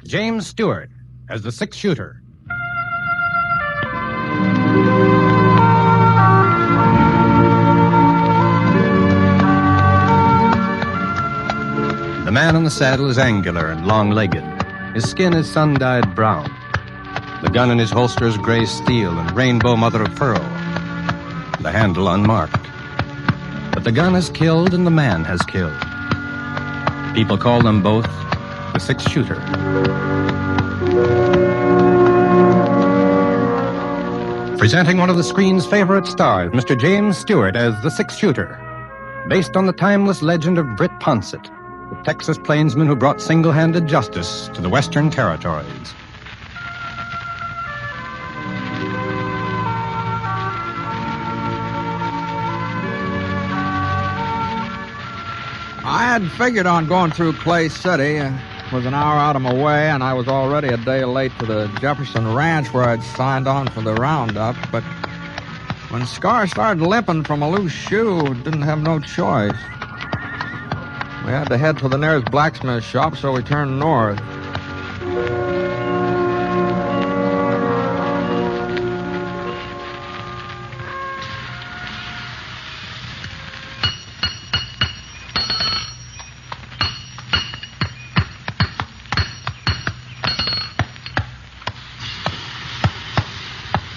James Stewart as the six-shooter. The man in the saddle is angular and long-legged. His skin is sun-dyed brown. The gun in his holster is gray steel and rainbow mother-of-pearl. The handle unmarked. But the gun has killed and the man has killed. People call them both the six-shooter. Presenting one of the screen's favorite stars, Mr. James Stewart as the six-shooter. Based on the timeless legend of Britt, the Texas plainsman who brought single-handed justice to the Western Territories. I had figured on going through Clay City. It was an hour out of my way, and I was already a day late to the Jefferson Ranch where I'd signed on for the roundup. But when Scar started limping from a loose shoe, didn't have no choice. We had to head to the nearest blacksmith shop, so we turned north.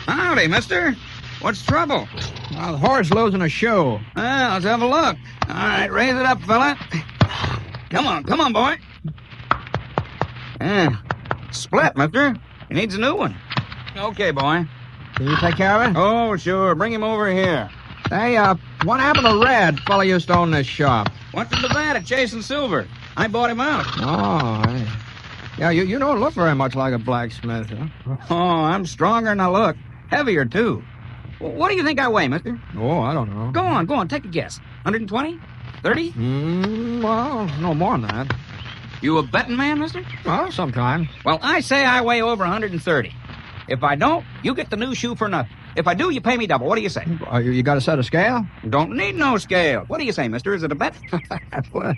Howdy, mister. What's trouble? The horse losing a shoe. Well, let's have a look. All right, raise it up, fella. Come on, boy. Split, mister. He needs a new one. Okay, boy. Can you take care of it? Oh, sure. Bring him over here. Hey, what happened to Red? Fella used to own this shop. Went to Nevada chasing silver. I bought him out. Oh, hey. Yeah, you don't look very much like a blacksmith, huh? Oh, I'm stronger than I look. Heavier, too. What do you think I weigh, mister? Oh, I don't know. Go on, take a guess. 120? 30? Well, no more than that. You a betting man, mister? Well, sometimes. Well, I say I weigh over 130. If I don't, you get the new shoe for nothing. If I do, you pay me double. What do you say? You got a set of scale? Don't need no scale. What do you say, mister? Is it a bet? Well,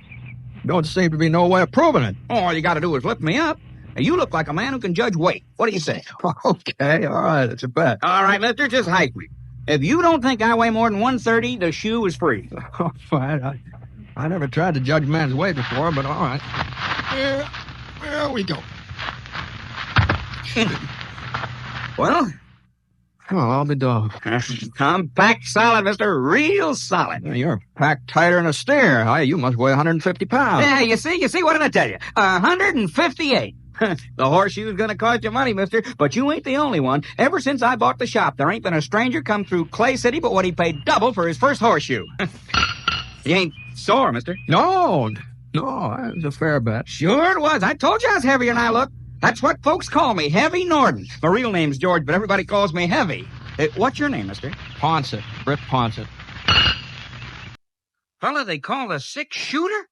don't seem to be no way of proving it. All you got to do is lift me up. Now, you look like a man who can judge weight. What do you say? Okay, all right, it's a bet. All right, mister, just hike me. If you don't think I weigh more than 130, the shoe is free. Oh, fine. I never tried to judge a man's weight before, but all right. There we go. Well? Oh, I'll be dog. I'm packed solid, mister. Real solid. You're packed tighter than a steer. You must weigh 150 pounds. Yeah, you see? What did I tell you? 158. The horseshoe's gonna cost you money, mister, but you ain't the only one. Ever since I bought the shop, there ain't been a stranger come through Clay City but what he paid double for his first horseshoe. You ain't sore, mister? No, that was a fair bet. Sure it was. I told you I was heavier than I look. That's what folks call me, Heavy Norden. My real name's George, but everybody calls me Heavy. What's your name, mister? Ponsett. Britt Ponsett. Fella they call the six-shooter?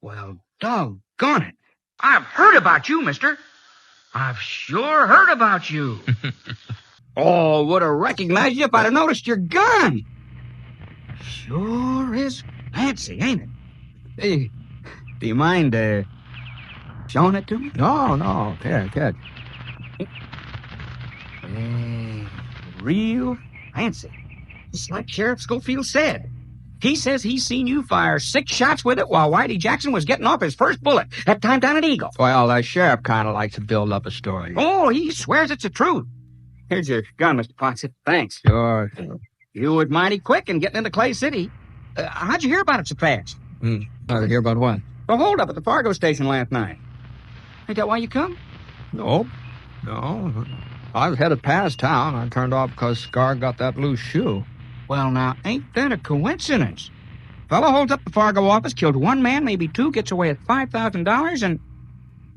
Well, doggone it. I've heard about you, mister. I've sure heard about you. Oh, would have recognized you if I'd have noticed your gun. Sure is fancy, ain't it? Hey, do you mind, showing it to me? No. Here, catch. Real fancy. Just like Sheriff Schofield said. He says he's seen you fire 6 shots with it while Whitey Jackson was getting off his first bullet, that time down at Eagle. Well, the sheriff kind of likes to build up a story. Oh, he swears it's the truth. Here's your gun, Mr. Ponsett. Thanks. Sure. You was mighty quick in getting into Clay City. How'd you hear about it so fast? How'd you hear about what? The holdup at the Fargo station last night. Ain't that why you come? No. I was headed past town. I turned off because Scar got that loose shoe. Well, now, ain't that a coincidence? Fellow holds up the Fargo office, killed 1 man, maybe 2, gets away with $5,000, and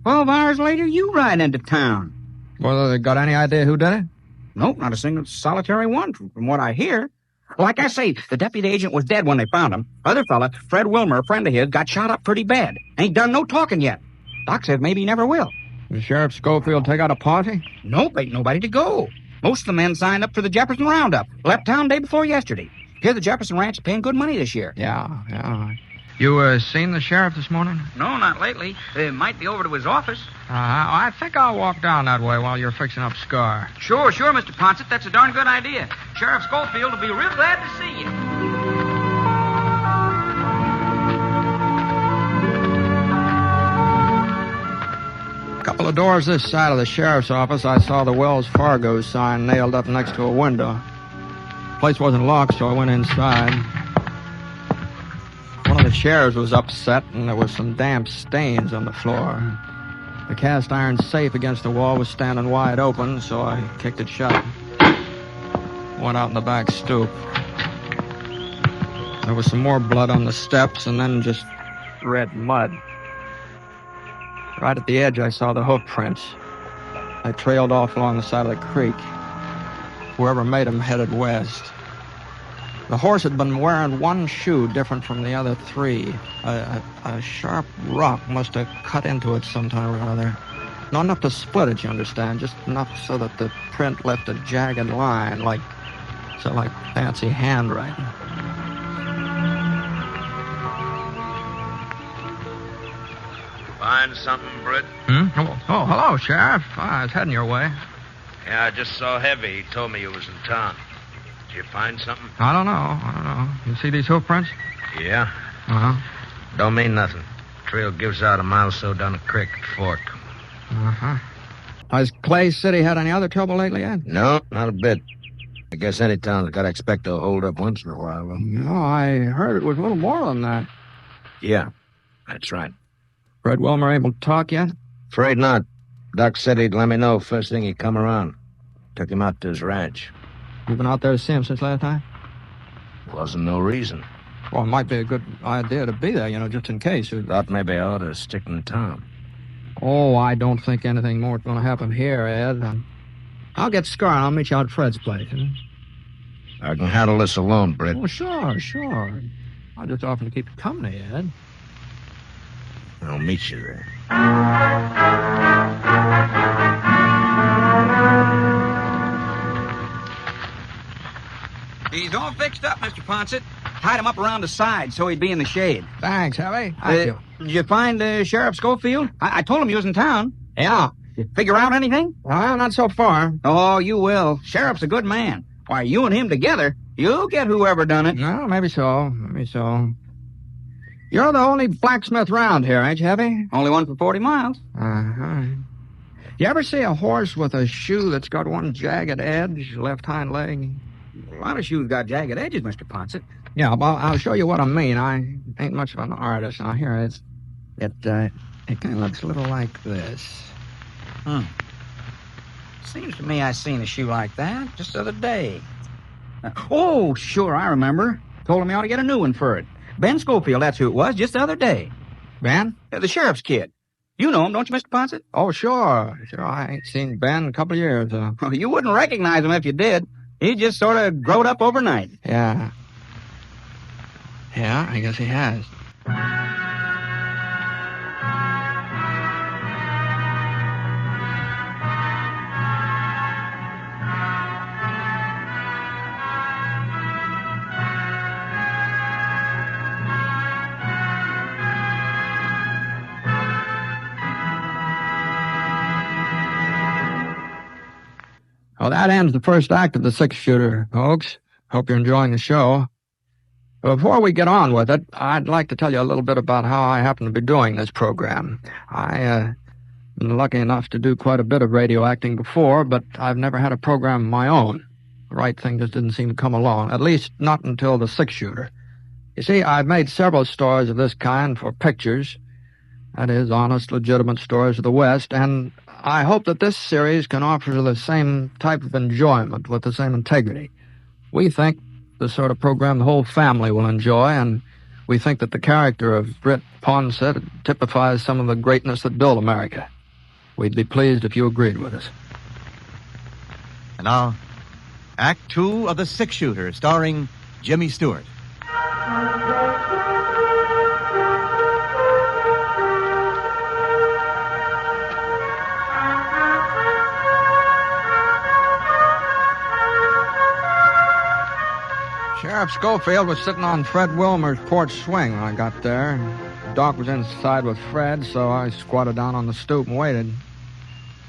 12 hours later, you ride into town. Well, they got any idea who did it? Nope, not a single solitary one, from what I hear. Like I say, the deputy agent was dead when they found him. Other fella, Fred Wilmer, a friend of his, got shot up pretty bad. Ain't done no talking yet. Doc said maybe he never will. Did Sheriff Schofield take out a party? Nope, ain't nobody to go. Most of the men signed up for the Jefferson Roundup. Left town day before yesterday. Hear the Jefferson Ranch is paying good money this year. Yeah. You seen the sheriff this morning? No, not lately. Might be over to his office. I think I'll walk down that way while you're fixing up Scar. Sure, Mr. Ponset. That's a darn good idea. Sheriff Schofield will be real glad to see you. A couple of doors this side of the sheriff's office, I saw the Wells Fargo sign nailed up next to a window. The place wasn't locked, so I went inside. One of the chairs was upset, and there was some damp stains on the floor. The cast iron safe against the wall was standing wide open, so I kicked it shut. Went out in the back stoop. There was some more blood on the steps, and then just red mud. Right at the edge, I saw the hoof prints. They trailed off along the side of the creek. Whoever made them headed west. The horse had been wearing one shoe different from the other three. A sharp rock must have cut into it sometime or other. Not enough to split it, you understand, just enough so that the print left a jagged line, like fancy handwriting. Find something, Britt? Oh, hello, Sheriff. I was heading your way. Yeah, I just saw Heavy. He told me you was in town. Did you find something? I don't know. You see these hoof prints? Yeah. Uh-huh. Don't mean nothing. Trail gives out a mile or so down the creek at the fork. Uh-huh. Has Clay City had any other trouble lately, Ed? No, not a bit. I guess any town's got to expect a hold up once in a while. No, I heard it was a little more than that. Yeah, that's right. Fred Wilmer able to talk yet? Afraid not. Doc said he'd let me know first thing he come around. Took him out to his ranch. You been out there to see him since last time? Wasn't no reason. Well, it might be a good idea to be there, just in case. Thought maybe I ought to stick in town. Oh, I don't think anything more is going to happen here, Ed. I'll get Scar and I'll meet you out at Fred's place. I can handle this alone, Britt. Oh, sure. I'll just offer to keep you company, Ed. I'll meet you there. He's all fixed up, Mr. Ponset. Tied him up around the side so he'd be in the shade. Thanks, Heavy. Thank you. Did you find Sheriff Schofield? I told him you was in town. Yeah. You figure out anything? Well, not so far. Oh, you will. Sheriff's a good man. Why, you and him together, you'll get whoever done it. No, maybe so. You're the only blacksmith round here, ain't you, Heavy? Only one for 40 miles. Uh-huh. You ever see a horse with a shoe that's got one jagged edge, left hind leg? A lot of shoes got jagged edges, Mr. Ponset. Yeah, well, I'll show you what I mean. I ain't much of an artist. Now, here, it kind of looks a little like this. Seems to me I seen a shoe like that just the other day. Oh, sure, I remember. Told him he ought to get a new one for it. Ben Schofield, that's who it was, just the other day. Ben? The sheriff's kid. You know him, don't you, Mr. Ponset? Oh, sure. I ain't seen Ben in a couple of years. You wouldn't recognize him if you did. He just sort of growed up overnight. Yeah, I guess he has. Well, that ends the first act of the six-shooter, folks. Hope you're enjoying the show. But before we get on with it, I'd like to tell you a little bit about how I happen to be doing this program. I've been lucky enough to do quite a bit of radio acting before, but I've never had a program of my own. The right thing just didn't seem to come along, at least not until the six-shooter. You see, I've made several stories of this kind for pictures. That is, honest, legitimate stories of the West, and I hope that this series can offer the same type of enjoyment with the same integrity. We think the sort of program the whole family will enjoy, and we think that the character of Britt Ponset typifies some of the greatness that built America. We'd be pleased if you agreed with us. And now, Act 2 of The Six-Shooter, starring Jimmy Stewart. Sheriff Schofield was sitting on Fred Wilmer's porch swing when I got there. Doc was inside with Fred, so I squatted down on the stoop and waited.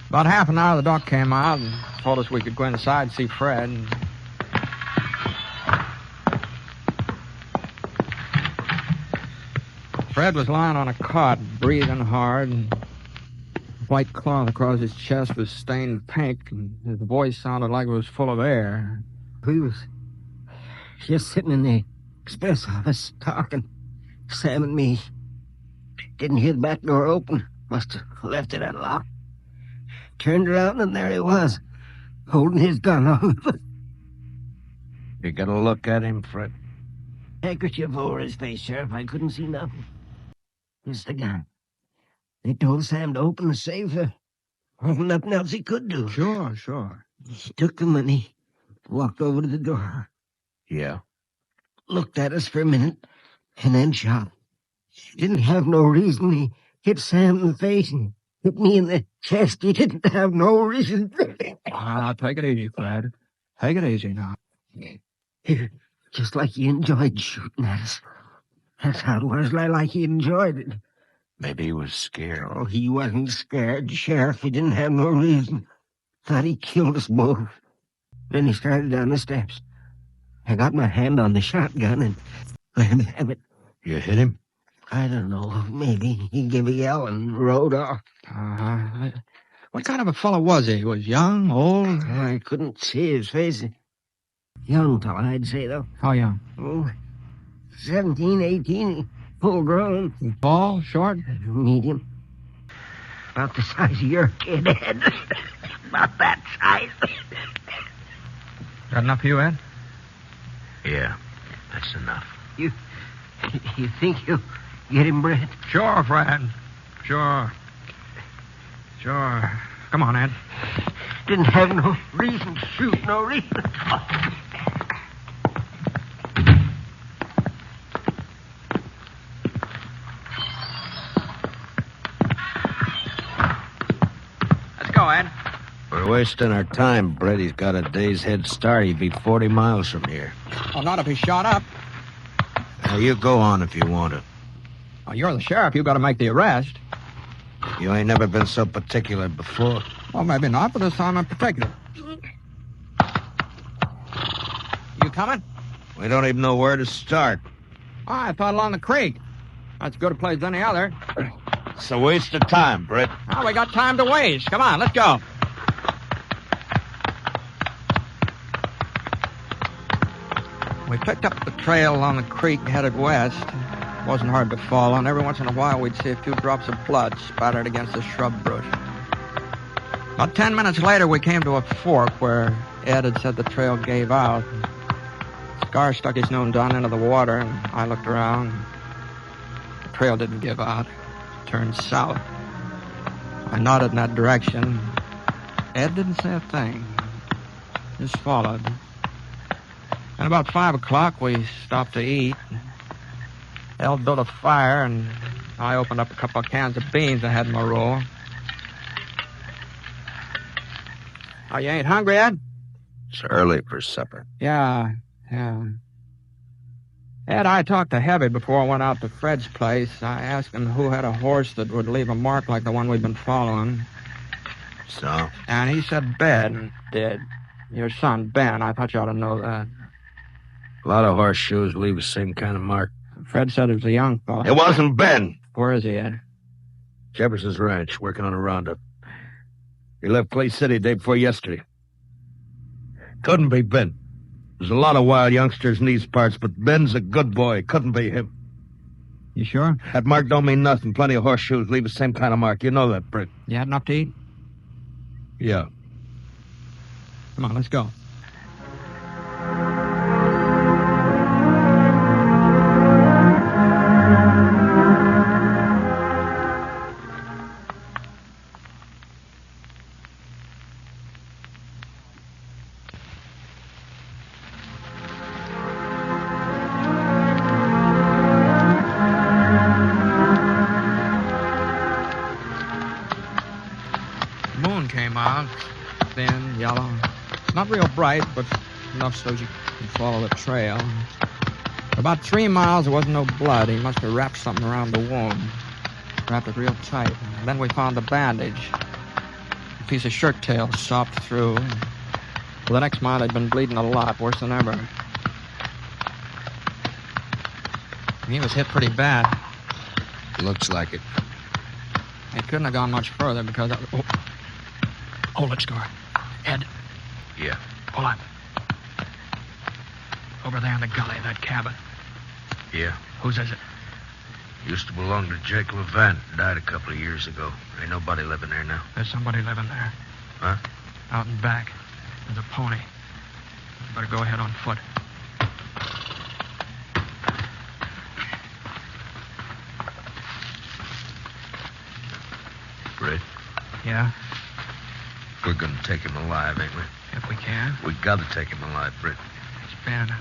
About half an hour, the doc came out and told us we could go inside and see Fred. Fred was lying on a cot, breathing hard. White cloth across his chest was stained pink, and his voice sounded like it was full of air. We was just sitting in the express office talking, Sam and me. Didn't hear the back door open. Must have left it unlocked. Turned around and there he was, holding his gun on. You got a look at him, Fred? Handkerchief over his face, Sheriff. I couldn't see nothing. Just the gun. They told Sam to open the safe. Nothing else he could do. Sure. He took the money, walked over to the door. Yeah. Looked at us for a minute, and then shot. Didn't have no reason. He hit Sam in the face and hit me in the chest. He didn't have no reason. Take it easy, Fred. Take it easy now. Just like he enjoyed shooting at us. That's how it was, like he enjoyed it. Maybe he was scared. Oh, he wasn't scared, Sheriff. He didn't have no reason. Thought he killed us both. Then he started down the steps. I got my hand on the shotgun and let him have it. You hit him? I don't know. Maybe he gave a yell and rode off. What kind of a fellow was he? Was young, old? I couldn't see his face. Young fella, I'd say, though. How young? Oh, 17, 18, full grown. Tall, short? Medium. About the size of your kid, Ed. About that size. Got enough for you, Ed? Yeah, that's enough. You think you'll get him, Britt? Sure, Fred. Sure. Come on, Ed. Didn't have no reason to shoot, no reason. Let's go, Ed. We're wasting our time, Britt. He's got a day's head start. He'd be 40 miles from here. Well, not if he's shot up. Now, you go on if you want to. Well, you're the sheriff. You've got to make the arrest. You ain't never been so particular before. Well, maybe not, but this time in particular. You coming? We don't even know where to start. Oh, I thought along the creek. That's as good a place as any other. It's a waste of time, Britt. Oh, we got time to waste. Come on, let's go. We picked up the trail along the creek and headed west. It wasn't hard to follow, and every once in a while we'd see a few drops of blood spattered against the shrub bush. About 10 minutes later, we came to a fork where Ed had said the trail gave out. Scar stuck his nose down into the water, and I looked around. The trail didn't give out. It turned south. I nodded in that direction. Ed didn't say a thing. Just followed. And about 5 o'clock, we stopped to eat. El built a fire, and I opened up a couple of cans of beans I had in my roll. Oh, you ain't hungry, Ed? It's early for supper. Yeah. Ed, I talked to Heavy before I went out to Fred's place. I asked him who had a horse that would leave a mark like the one we've been following. So? And he said Ben did. Your son, Ben. I thought you ought to know that. A lot of horseshoes leave the same kind of mark. Fred said it was a young fellow. It wasn't Ben. Where is he, Ed? Jefferson's ranch, working on a roundup. He left Clay City day before yesterday. Couldn't be Ben. There's a lot of wild youngsters in these parts, but Ben's a good boy. Couldn't be him. You sure? That mark don't mean nothing. Plenty of horseshoes leave the same kind of mark. You know that, Britt. You had enough to eat? Yeah. Come on, let's go. Thin, yellow. Not real bright, but enough so you can follow the trail. For about 3 miles, there wasn't no blood. He must have wrapped something around the wound. Wrapped it real tight. And then we found the bandage. A piece of shirt tail sopped through. For the next mile, he'd been bleeding a lot, worse than ever. He was hit pretty bad. Looks like it. He couldn't have gone much further because... Hold it, Scar. Ed. Yeah. Hold on. Over there in the gully, that cabin. Yeah. Whose is it? Used to belong to Jake Levant. Died a couple of years ago. Ain't nobody living there now. There's somebody living there. Huh? Out and back. There's a pony. You better go ahead on foot. Britt, Yeah? we're gonna take him alive, ain't we? If we can. We gotta take him alive, Britt. It's Ben.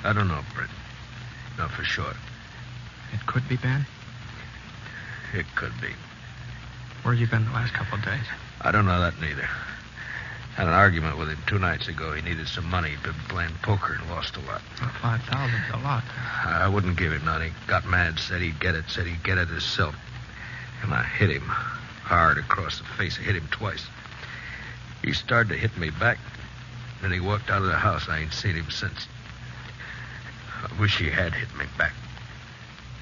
I don't know, Britt. Not for sure. It could be Ben. It could be. Where's he been the last couple of days? I don't know that neither. Had an argument with him 2 nights ago. He needed some money. He'd been playing poker and lost a lot. Well, 5,000's a lot. I wouldn't give him none. He got mad, said he'd get it himself. And I hit him hard across the face. I hit him twice. He started to hit me back. Then he walked out of the house. I ain't seen him since. I wish he had hit me back.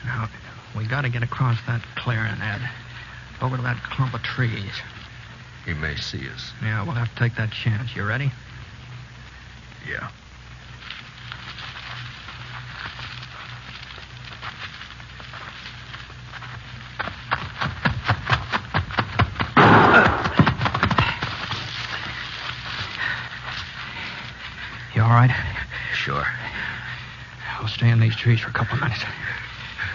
Now, we gotta get across that clearing, Ed. Over to that clump of trees. He may see us. Yeah, we'll have to take that chance. You ready? Yeah. You all right? Sure. We'll stay in these trees for a couple of minutes.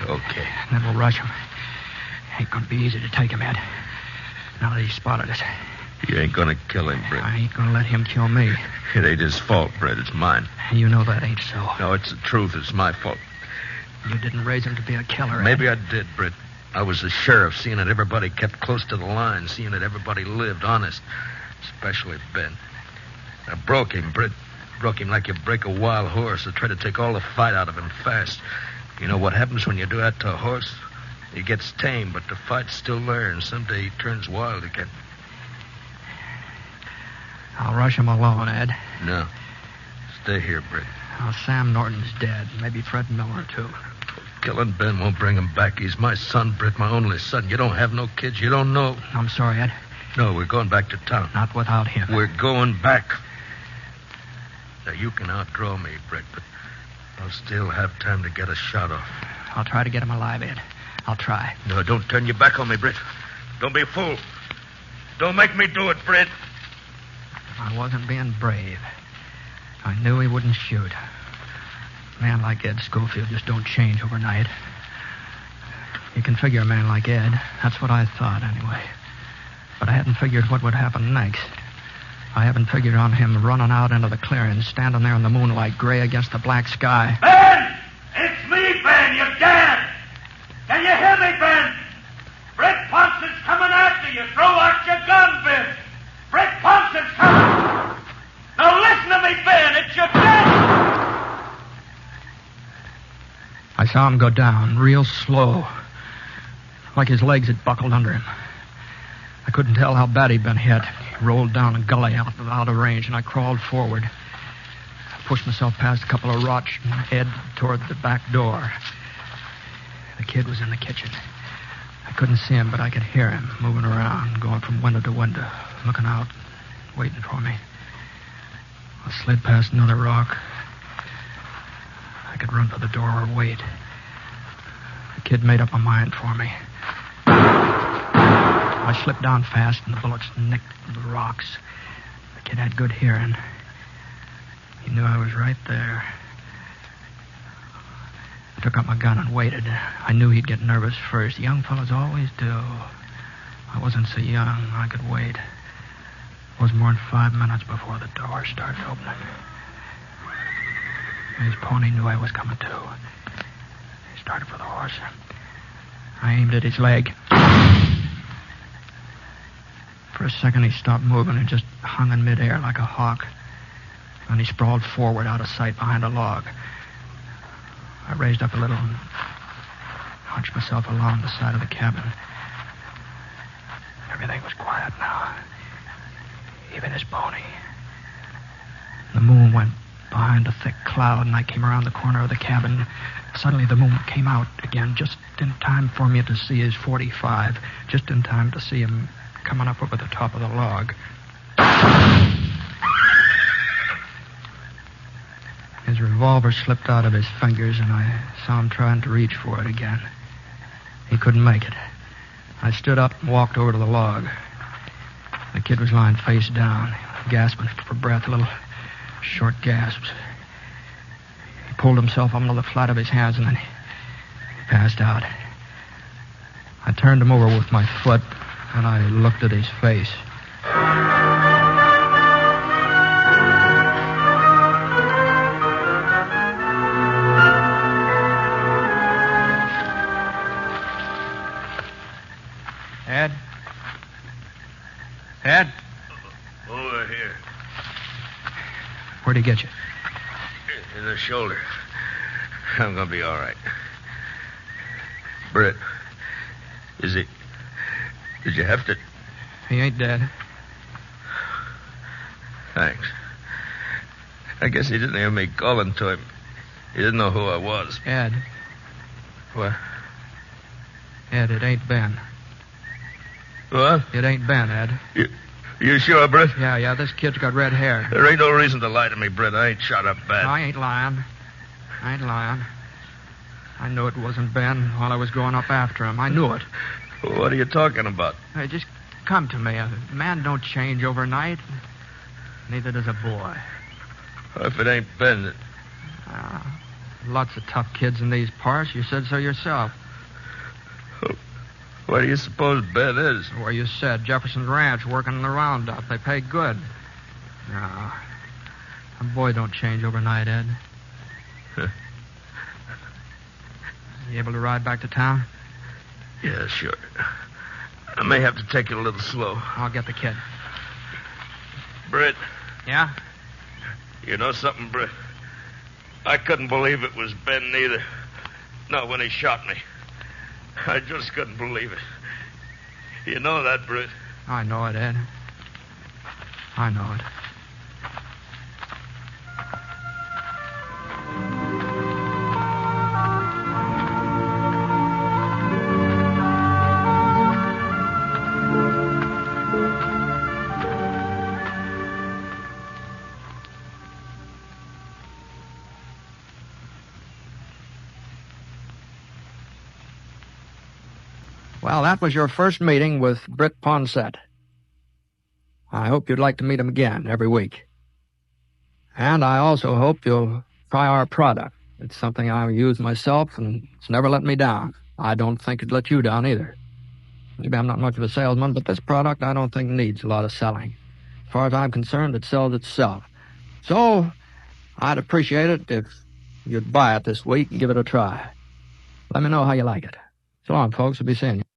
Okay. And then we'll rush him. Ain't gonna be easy to take him, Ed. Now that he's spotted us. You ain't gonna kill him, Britt. I ain't gonna let him kill me. It ain't his fault, Britt. It's mine. You know that ain't so. No, it's the truth. It's my fault. You didn't raise him to be a killer, Ed. Maybe I did, Britt. I was the sheriff, seeing that everybody kept close to the line, seeing that everybody lived honest, especially Ben. I broke him, Britt. Broke him like you break a wild horse. I tried to take all the fight out of him fast. You know what happens when you do that to a horse? He gets tame, but the fight's still there, and someday he turns wild again. I'll rush him alone, Ed. No. Stay here, Britt. Oh, Sam Norton's dead. Maybe Fred Miller, too. Killing Ben won't bring him back. He's my son, Britt, my only son. You don't have no kids. You don't know. I'm sorry, Ed. No, we're going back to town. Not without him. We're going back. Now, you can outdraw me, Britt, but I'll still have time to get a shot off. I'll try to get him alive, Ed. I'll try. No, don't turn your back on me, Britt. Don't be a fool. Don't make me do it, Britt. I wasn't being brave. I knew he wouldn't shoot. A man like Ed Schofield just don't change overnight. You can figure a man like Ed. That's what I thought, anyway. But I hadn't figured what would happen next. I haven't figured on him running out into the clearing, standing there in the moonlight, gray against the black sky. Ben! It's me, Ben! You're dead! Can you hear me, Ben? Britt Ponson's coming after you. Throw out your gun, Ben. Britt Ponson's coming. Now listen to me, Ben. It's your death. I saw him go down, real slow, like his legs had buckled under him. I couldn't tell how bad he'd been hit. He rolled down a gully out of range, and I crawled forward. I pushed myself past a couple of rocks and head toward the back door. The kid was in the kitchen. I couldn't see him, but I could hear him moving around, going from window to window, looking out, waiting for me. I slid past another rock. I could run for the door or wait. The kid made up my mind for me. I slipped down fast, and the bullets nicked the rocks. The kid had good hearing. He knew I was right there. I took out my gun and waited. I knew he'd get nervous first. Young fellas always do. I wasn't so young. I could wait. It was more than 5 minutes before the door started opening. His pony knew I was coming, too. He started for the horse. I aimed at his leg. For a second, he stopped moving and just hung in midair like a hawk. Then he sprawled forward out of sight behind a log. I raised up a little and hunched myself along the side of the cabin. Everything was quiet now, even his pony. The moon went behind a thick cloud, and I came around the corner of the cabin. Suddenly the moon came out again, just in time for me to see his .45, just in time to see him coming up over the top of the log. His revolver slipped out of his fingers, and I saw him trying to reach for it again. He couldn't make it. I stood up and walked over to the log. The kid was lying face down, gasping for breath, little short gasps. He pulled himself up onto the flat of his hands, and then he passed out. I turned him over with my foot, and I looked at his face. Ed? Ed? Over here. Where'd he get you? In the shoulder. I'm gonna be all right. Britt, is he... Did you have to... He ain't dead. Thanks. I guess he didn't hear me calling to him. He didn't know who I was. Ed. What? Ed, it ain't Ben. What? It ain't Ben, Ed. You sure, Britt? Yeah, this kid's got red hair. There ain't no reason to lie to me, Britt. I ain't shot up bad. I ain't lying. I knew it wasn't Ben while I was going up after him. I knew it. What are you talking about? Hey, just come to me. A man don't change overnight. Neither does a boy. If it ain't Ben... Lots of tough kids in these parts. You said so yourself. Where do you suppose Ben is? Where you said, Jefferson's Ranch, working in the roundup. They pay good. No. A boy don't change overnight, Ed. Huh. You able to ride back to town? Yeah, sure. I may have to take it a little slow. I'll get the kid. Britt. Yeah? You know something, Britt? I couldn't believe it was Ben neither. Not when he shot me. I just couldn't believe it. You know that, Britt? I know it, Ed. I know it. Well, that was your first meeting with Britt Ponsett. I hope you'd like to meet him again every week. And I also hope you'll try our product. It's something I use myself, and it's never let me down. I don't think it'd let you down either. Maybe I'm not much of a salesman, but this product I don't think needs a lot of selling. As far as I'm concerned, it sells itself. So, I'd appreciate it if you'd buy it this week and give it a try. Let me know how you like it. So long, folks. I'll be seeing you.